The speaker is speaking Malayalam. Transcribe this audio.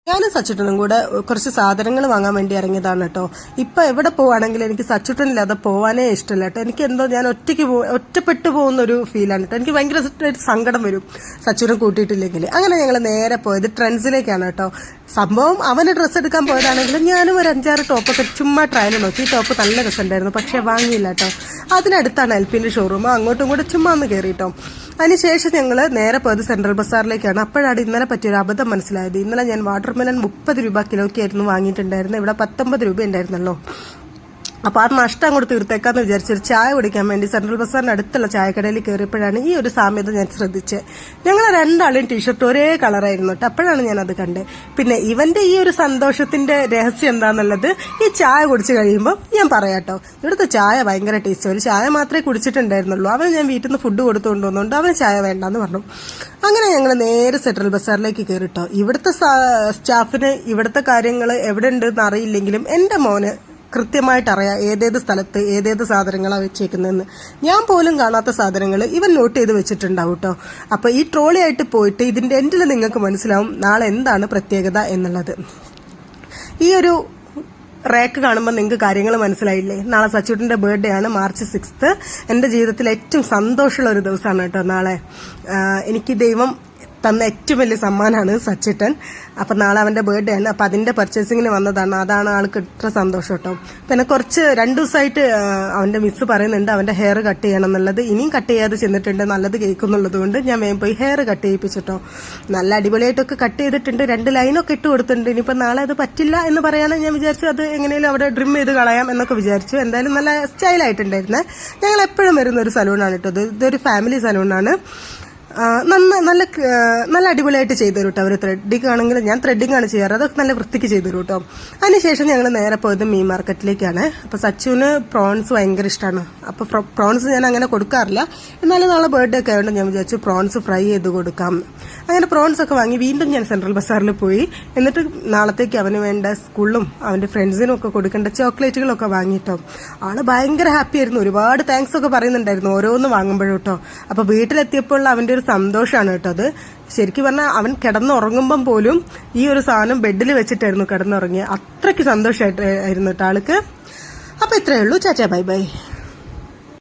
ഞാനും സച്ചുട്ടനും കൂടെ കുറച്ച് സാധനങ്ങൾ വാങ്ങാൻ വേണ്ടി ഇറങ്ങിയതാണ് കേട്ടോ. ഇപ്പൊ എവിടെ പോവാണെങ്കിലും എനിക്ക് സച്ചുട്ടനില്ലാതെ പോവാനേ ഇഷ്ടമല്ല കേട്ടോ. എനിക്ക് എന്തോ ഞാൻ ഒറ്റപ്പെട്ടു പോകുന്ന ഒരു ഫീലാണ് കേട്ടോ. എനിക്ക് ഭയങ്കര സങ്കടം വരും സച്ചുട്ടൻ കൂട്ടിയിട്ടില്ലെങ്കിൽ. അങ്ങനെ ഞങ്ങൾ നേരെ പോയത് ട്രെൻഡ്സിലേക്കാണ് കേട്ടോ. സംഭവം അവന് ഡ്രസ്സ് എടുക്കാൻ പോയതാണെങ്കിലും ഞാനും ഒരു 5-6 ടോപ്പൊക്കെ ചുമ്മാ ട്രയൽ നോക്കി. ഈ ടോപ്പ് നല്ല രസമുണ്ടായിരുന്നു, പക്ഷെ വാങ്ങിയില്ല കേട്ടോ. അതിനടുത്താണ് എൽപിന്റെ ഷോറൂം. അങ്ങോട്ടും കൂടെ ചുമ്മാ ഒന്ന് കയറിട്ടോ. അതിനുശേഷം ഞങ്ങൾ നേരെ പോയത് സെൻട്രൽ ബസാറിലേക്കാണ്. അപ്പോഴാണ് ഇന്നലെ പറ്റിയൊരു അബദ്ധം മനസ്സിലായത്. ഇന്നലെ ഞാൻ വാട്ടർമെലൻ 30 രൂപ കിലോയ്ക്കായിരുന്നു വാങ്ങിയിട്ടുണ്ടായിരുന്നത്. ഇവിടെ 19 രൂപ ഉണ്ടായിരുന്നല്ലോ. അപ്പൊ ആ നഷ്ടം അങ്ങോട്ട് തീർത്തേക്കാന്ന് വിചാരിച്ചൊരു ചായ കുടിക്കാൻ വേണ്ടി സെൻട്രൽ ബസാറിന് അടുത്തുള്ള ചായക്കടയിൽ കയറിയപ്പോഴാണ് ഈ ഒരു സാമ്യത ഞാൻ ശ്രദ്ധിച്ചത്. ഞങ്ങൾ രണ്ടാളും ടീഷർട്ട് ഒരേ കളറായിരുന്നു കേട്ടോ. അപ്പോഴാണ് ഞാൻ അത് കണ്ടത്. പിന്നെ ഇവന്റെ ഈ ഒരു സന്തോഷത്തിന്റെ രഹസ്യം എന്താന്നുള്ളത് ഈ ചായ കുടിച്ചു കഴിയുമ്പോൾ ഞാൻ പറയാട്ടോ. ഇവിടുത്തെ ചായ ഭയങ്കര ടേസ്റ്റ്. ഒരു ചായ മാത്രമേ കുടിച്ചിട്ടുണ്ടായിരുന്നുള്ളൂ. അവന് ഞാൻ വീട്ടിൽ നിന്ന് ഫുഡ് കൊടുത്തുകൊണ്ട് വന്നുകൊണ്ട് അവന് ചായ വേണ്ടെന്ന് പറഞ്ഞു. അങ്ങനെ ഞങ്ങൾ നേരെ സെൻട്രൽ ബസാറിലേക്ക് കയറിട്ടോ. ഇവിടുത്തെ സ്റ്റാഫിന് ഇവിടുത്തെ കാര്യങ്ങൾ എവിടെ ഉണ്ടെന്ന് അറിയില്ലെങ്കിലും എന്റെ മോന് കൃത്യമായിട്ട് അറിയാം ഏതേത് സ്ഥലത്ത് ഏതേത് സാധനങ്ങളാണ് വെച്ചേക്കുന്നതെന്ന്. ഞാൻ പോലും കാണാത്ത സാധനങ്ങൾ ഇവൻ നോട്ട് ചെയ്ത് വെച്ചിട്ടുണ്ടാവും കേട്ടോ. അപ്പൊ ഈ ട്രോളി ആയിട്ട് പോയിട്ട് ഇതിന്റെ എൻഡിൽ നിങ്ങൾക്ക് മനസ്സിലാവും നാളെ എന്താണ് പ്രത്യേകത എന്നുള്ളത്. ഈ ഒരു റാക്ക് കാണുമ്പോൾ നിങ്ങൾക്ക് കാര്യങ്ങൾ മനസ്സിലായില്ലേ? നാളെ സച്ചുട്ടിന്റെ ബർത്ത്ഡേ ആണ്, March 6. എന്റെ ജീവിതത്തിൽ ഏറ്റവും സന്തോഷമുള്ള ഒരു ദിവസമാണ് കേട്ടോ നാളെ. എനിക്ക് ദൈവം തന്ന ഏറ്റവും വലിയ സമ്മാനമാണ് സച്ചിട്ടൻ. അപ്പൊ നാളെ അവന്റെ ബർത്ത്ഡേ ആണ്. അപ്പൊ അതിന്റെ പർച്ചേസിങ്ങിന് വന്നതാണ്. അതാണ് ആൾക്ക് ഇത്ര സന്തോഷം കേട്ടോ. പിന്നെ 2 ദിവസമായിട്ട് അവന്റെ മിസ് പറയുന്നുണ്ട് അവന്റെ ഹെയർ കട്ട് ചെയ്യണം എന്നുള്ളത്. ഇനിയും കട്ട് ചെയ്യാതെ ചെന്നിട്ടുണ്ട്, നല്ലത് കേൾക്കുന്നുള്ളത് കൊണ്ട് ഞാൻ വേഗം പോയി ഹെയർ കട്ട് ചെയ്യിപ്പിച്ചിട്ടോ. നല്ല അടിപൊളിയായിട്ടൊക്കെ കട്ട് ചെയ്തിട്ടുണ്ട്. 2 ലൈനൊക്കെ ഇട്ട് കൊടുത്തിട്ടുണ്ട്. ഇനിയിപ്പോ നാളെ അത് പറ്റില്ല എന്ന് പറയാനും ഞാൻ വിചാരിച്ചു അത് എങ്ങനെയും അവിടെ ട്രിം ചെയ്ത് കളയാം എന്നൊക്കെ വിചാരിച്ചു. എന്തായാലും നല്ല സ്റ്റൈലായിട്ടുണ്ടായിരുന്നേ. ഞങ്ങൾ എപ്പോഴും വരുന്ന ഒരു സലൂണാണ് കേട്ടോ. ഇതൊരു ഫാമിലി സലൂണാണ്. നല്ല അടിപൊളിയായിട്ട് ചെയ്തു തരും കേട്ടോ. അവർ ത്രെഡിങ് ആണെങ്കിൽ ഞാൻ ത്രെഡിങ് ആണ് ചെയ്യാറ്. അതൊക്കെ നല്ല വൃത്തിക്ക് ചെയ്തു തരും കേട്ടോ. അതിനുശേഷം ഞങ്ങൾ നേരെ പോയത് മീൻ മാർക്കറ്റിലേക്കാണ്. അപ്പൊ സച്ചുവിന് പ്രോൺസ് ഭയങ്കര ഇഷ്ടമാണ്. അപ്പൊ പ്രോൺസ് ഞാൻ അങ്ങനെ കൊടുക്കാറില്ല. എന്നാലും നാളെ ബർത്ത്ഡേ ഒക്കെ ആയതുകൊണ്ട് ഞാൻ വിചാരിച്ചു പ്രോൺസ് ഫ്രൈ ചെയ്ത് കൊടുക്കാം. അങ്ങനെ പ്രോൺസ് ഒക്കെ വാങ്ങി വീണ്ടും ഞാൻ സെൻട്രൽ ബസാറിൽ പോയി. എന്നിട്ട് നാളത്തേക്ക് അവന് വേണ്ട സ്കൂളിലും അവന്റെ ഫ്രണ്ട്സിനും ഒക്കെ കൊടുക്കേണ്ട ചോക്ലേറ്റുകളൊക്കെ വാങ്ങിട്ടോ. ആള് ഭയങ്കര ഹാപ്പി ആയിരുന്നു. ഒരുപാട് താങ്ക്സ് ഒക്കെ പറയുന്നുണ്ടായിരുന്നു ഓരോന്ന് വാങ്ങുമ്പോഴും കേട്ടോ. അപ്പൊ വീട്ടിലെത്തിയപ്പോൾ അവന്റെ ഒരു സന്തോഷമാണ് കേട്ടോ അത്. ശരിക്കും പറഞ്ഞാൽ അവൻ കിടന്നുറങ്ങുമ്പം പോലും ഈ ഒരു സാധനം ബെഡിൽ വെച്ചിട്ടായിരുന്നു കിടന്നുറങ്ങിയത്. അത്രയ്ക്ക് സന്തോഷമായിട്ടായിരുന്നു കേട്ടോ ആൾക്ക്. അപ്പൊ ഇത്രയേ ഉള്ളൂ. ചാച്ചാ ബൈ ബൈ.